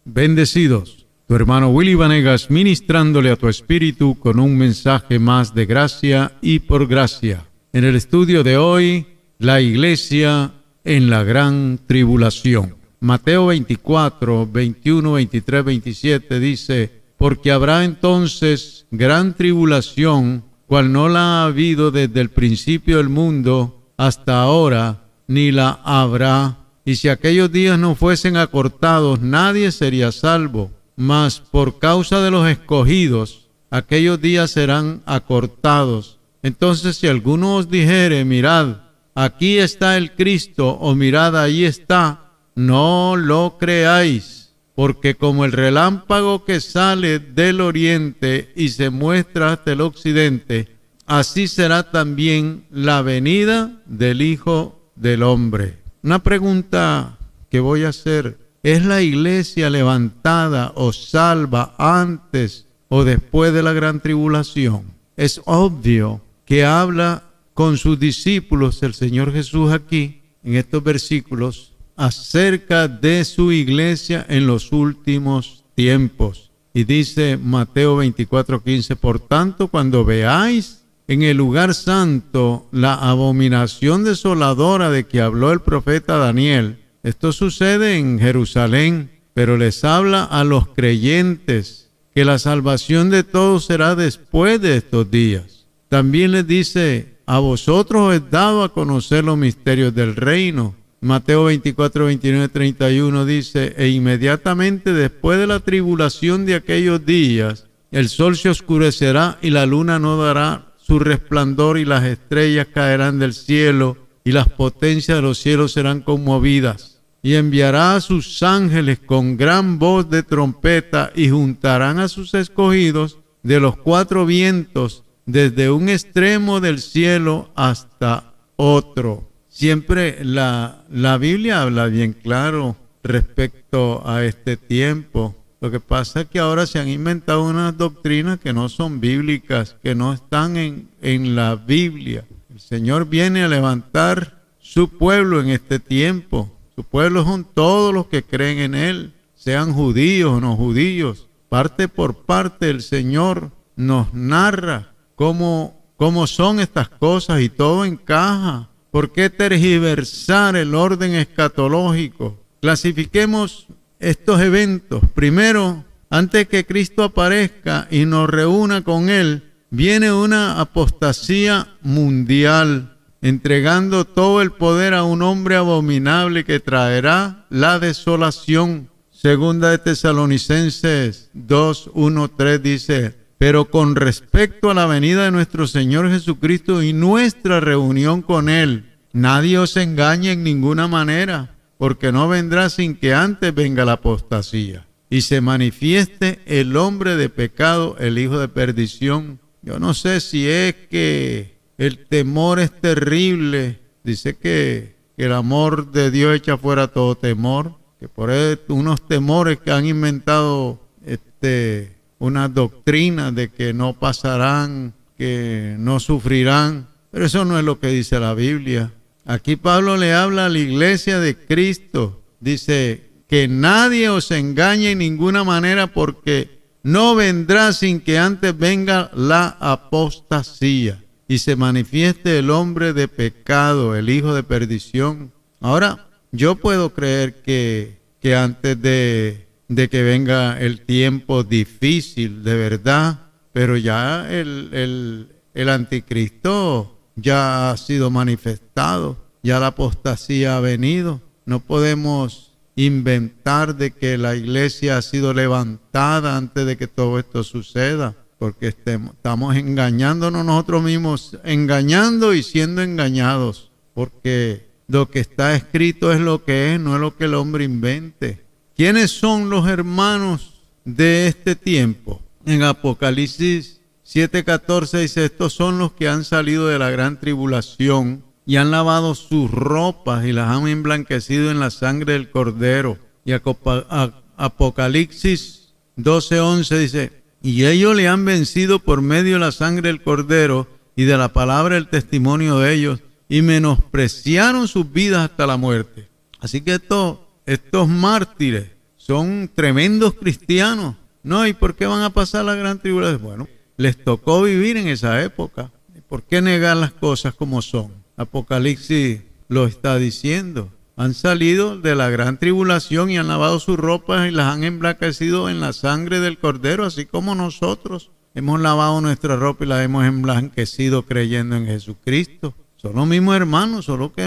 bendecidos. Tu hermano Willy Vanegas ministrándole a tu espíritu con un mensaje más de gracia y por gracia. En el estudio de hoy, la iglesia en la gran tribulación. Mateo 24, 21, 23, 27 dice: porque habrá entonces gran tribulación, cual no la ha habido desde el principio del mundo hasta ahora, ni la habrá. Y si aquellos días no fuesen acortados, nadie sería salvo. Mas por causa de los escogidos, aquellos días serán acortados. Entonces, si alguno os dijere: mirad, aquí está el Cristo, o mirad, ahí está, no lo creáis, porque como el relámpago que sale del oriente y se muestra hasta el occidente, así será también la venida del Hijo del Hombre. Una pregunta que voy a hacer: ¿es la iglesia levantada o salva antes o después de la gran tribulación? Es obvio que habla con sus discípulos el Señor Jesús aquí, en estos versículos, acerca de su iglesia en los últimos tiempos. Y dice Mateo 24:15: por tanto, cuando veáis en el lugar santo la abominación desoladora de que habló el profeta Daniel. Esto sucede en Jerusalén, pero les habla a los creyentes que la salvación de todos será después de estos días. También les dice: a vosotros os es dado a conocer los misterios del reino. Mateo 24, 29, 31 dice: e inmediatamente después de la tribulación de aquellos días, el sol se oscurecerá y la luna no dará su resplandor, y las estrellas caerán del cielo, y las potencias de los cielos serán conmovidas. Y enviará a sus ángeles con gran voz de trompeta, y juntarán a sus escogidos de los cuatro vientos, desde un extremo del cielo hasta otro. Siempre la Biblia habla bien claro respecto a este tiempo. Lo que pasa es que ahora se han inventado unas doctrinas que no son bíblicas, que no están en la Biblia. El Señor viene a levantar su pueblo en este tiempo. Su pueblo son todos los que creen en Él, sean judíos o no judíos. Parte por parte el Señor nos narra cómo son estas cosas, y todo encaja. ¿Por qué tergiversar el orden escatológico? Clasifiquemos estos eventos. Primero, antes que Cristo aparezca y nos reúna con Él, viene una apostasía mundial, entregando todo el poder a un hombre abominable que traerá la desolación. Segunda de Tesalonicenses 2, 1, 3 dice: pero con respecto a la venida de nuestro Señor Jesucristo y nuestra reunión con Él, nadie os engañe en ninguna manera, porque no vendrá sin que antes venga la apostasía y se manifieste el hombre de pecado, el hijo de perdición. Yo no sé si es que el temor es terrible. Dice que el amor de Dios echa fuera todo temor, que por unos temores que han inventado una doctrina de que no pasarán, que no sufrirán, pero eso no es lo que dice la Biblia. Aquí Pablo le habla a la iglesia de Cristo. Dice: que nadie os engañe en ninguna manera, porque no vendrá sin que antes venga la apostasía y se manifieste el hombre de pecado, el hijo de perdición. Ahora, yo puedo creer que antes de que venga el tiempo difícil de verdad, pero ya el anticristo ya ha sido manifestado, ya la apostasía ha venido. No podemos inventar de que la iglesia ha sido levantada antes de que todo esto suceda, porque estamos engañándonos nosotros mismos, engañando y siendo engañados, porque lo que está escrito es lo que es, no es lo que el hombre invente. ¿Quiénes son los hermanos de este tiempo? En Apocalipsis 7:14 dice: estos son los que han salido de la gran tribulación y han lavado sus ropas y las han emblanquecido en la sangre del Cordero. Y Apocalipsis 12:11 dice: y ellos le han vencido por medio de la sangre del Cordero y de la palabra del testimonio de ellos, y menospreciaron sus vidas hasta la muerte. Así que estos mártires son tremendos cristianos. No, ¿y por qué van a pasar la gran tribulación? Bueno, les tocó vivir en esa época. ¿Por qué negar las cosas como son? Apocalipsis lo está diciendo. Han salido de la gran tribulación y han lavado sus ropas y las han emblanquecido en la sangre del Cordero, así como nosotros hemos lavado nuestra ropa y la hemos emblanquecido creyendo en Jesucristo. Son los mismos hermanos, solo que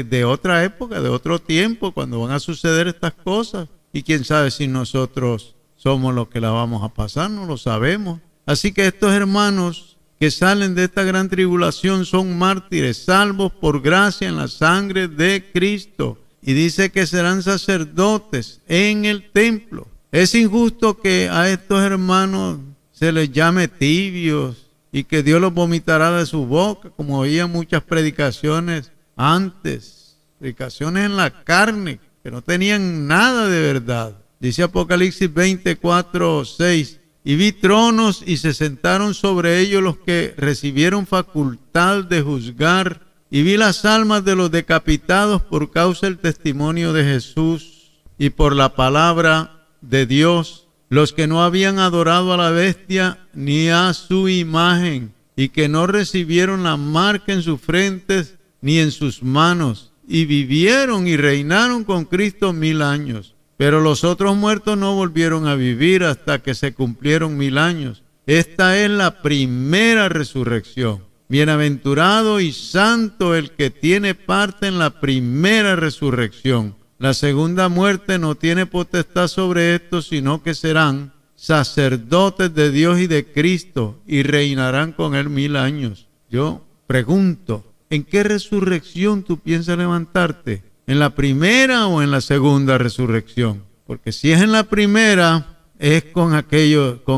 de otra época, de otro tiempo, cuando van a suceder estas cosas. Y quién sabe si nosotros somos los que la vamos a pasar, no lo sabemos. Así que estos hermanos que salen de esta gran tribulación son mártires, salvos por gracia en la sangre de Cristo. Y dice que serán sacerdotes en el templo. Es injusto que a estos hermanos se les llame tibios y que Dios los vomitará de su boca, como oía muchas predicaciones antes, predicaciones en la carne, que no tenían nada de verdad. Dice Apocalipsis 24:6. Y vi tronos y se sentaron sobre ellos los que recibieron facultad de juzgar. Y vi las almas de los decapitados por causa del testimonio de Jesús y por la palabra de Dios, los que no habían adorado a la bestia ni a su imagen, y que no recibieron la marca en sus frentes ni en sus manos, y vivieron y reinaron con Cristo 1000 años. Pero los otros muertos no volvieron a vivir hasta que se cumplieron 1000 años. Esta es la primera resurrección. Bienaventurado y santo el que tiene parte en la primera resurrección. La segunda muerte no tiene potestad sobre esto, sino que serán sacerdotes de Dios y de Cristo y reinarán con él 1000 años. Yo pregunto, ¿en qué resurrección tú piensas levantarte? ¿En la primera o en la segunda resurrección? Porque si es en la primera, es con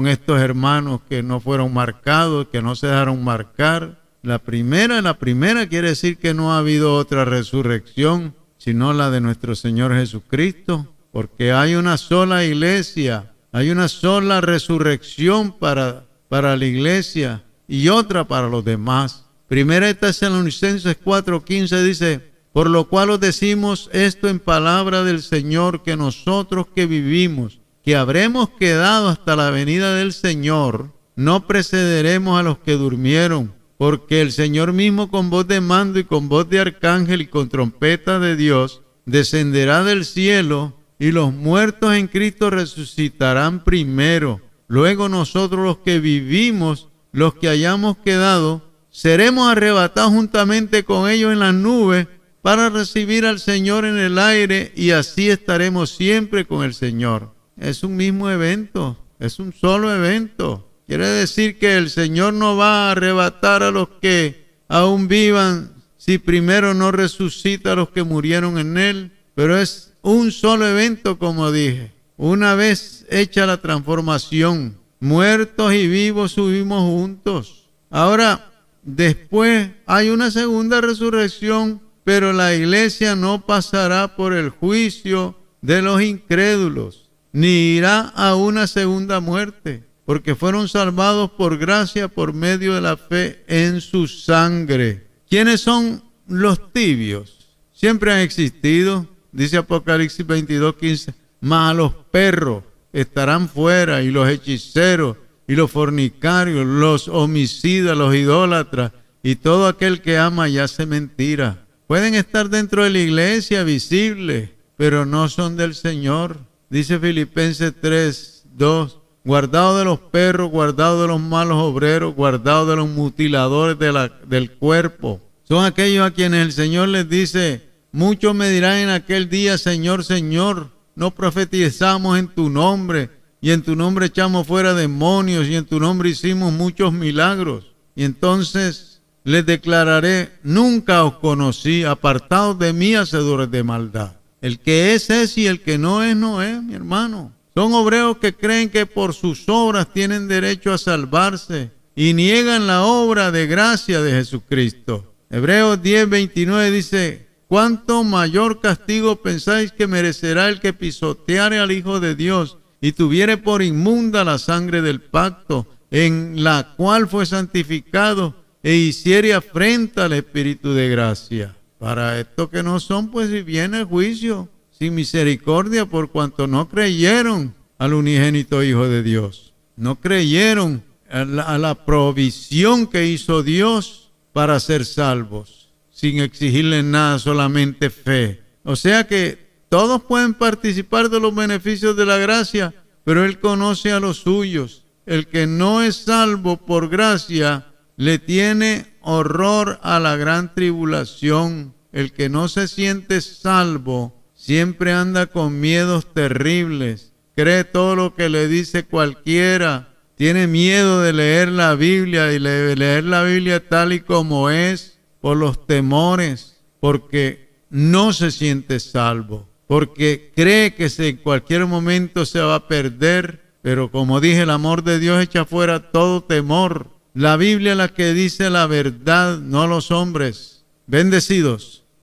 estos hermanos que no fueron marcados, que no se dejaron marcar. La primera quiere decir que no ha habido otra resurrección, sino la de nuestro Señor Jesucristo, porque hay una sola iglesia, hay una sola resurrección para la iglesia y otra para los demás. Primera de Tesalonicenses 4:15 dice: por lo cual os decimos esto en palabra del Señor, que nosotros que vivimos, que habremos quedado hasta la venida del Señor, no precederemos a los que durmieron, porque el Señor mismo con voz de mando y con voz de arcángel y con trompeta de Dios descenderá del cielo, y los muertos en Cristo resucitarán primero. Luego nosotros los que vivimos, los que hayamos quedado, seremos arrebatados juntamente con ellos en las nubes para recibir al Señor en el aire, y así estaremos siempre con el Señor. Es un mismo evento, es un solo evento. Quiere decir que el Señor no va a arrebatar a los que aún vivan si primero no resucita a los que murieron en Él, pero es un solo evento, como dije. Una vez hecha la transformación, muertos y vivos subimos juntos. Ahora, después hay una segunda resurrección, pero la iglesia no pasará por el juicio de los incrédulos, ni irá a una segunda muerte, porque fueron salvados por gracia por medio de la fe en su sangre. ¿Quiénes son los tibios? Siempre han existido, dice Apocalipsis 22:15, mas a los perros estarán fuera, y los hechiceros, y los fornicarios, los homicidas, los idólatras, y todo aquel que ama y hace mentira. Pueden estar dentro de la iglesia visibles, pero no son del Señor. Dice Filipenses 3:2, guardado de los perros, guardado de los malos obreros, guardado de los mutiladores del cuerpo. Son aquellos a quienes el Señor les dice: muchos me dirán en aquel día, Señor, Señor, no profetizamos en tu nombre, y en tu nombre echamos fuera demonios, y en tu nombre hicimos muchos milagros. Y entonces les declararé: nunca os conocí, apartados de mí, hacedores de maldad. El que es y el que no es, mi hermano. Son obreros que creen que por sus obras tienen derecho a salvarse y niegan la obra de gracia de Jesucristo. Hebreos 10:29 dice: ¿cuánto mayor castigo pensáis que merecerá el que pisoteare al Hijo de Dios y tuviere por inmunda la sangre del pacto, en la cual fue santificado, e hiciere afrenta al Espíritu de gracia? Para estos que no son, pues si viene el juicio, sin misericordia por cuanto no creyeron al unigénito Hijo de Dios. No creyeron a la provisión que hizo Dios para ser salvos, sin exigirles nada, solamente fe. O sea que todos pueden participar de los beneficios de la gracia, pero Él conoce a los suyos. El que no es salvo por gracia le tiene horror a la gran tribulación. El que no se siente salvo siempre anda con miedos terribles. Cree todo lo que le dice cualquiera. Tiene miedo de leer la Biblia y leer la Biblia tal y como es por los temores, porque no se siente salvo, porque cree que en cualquier momento se va a perder. Pero como dije, el amor de Dios echa fuera todo temor. La Biblia es la que dice la verdad, no los hombres. Bendecidos.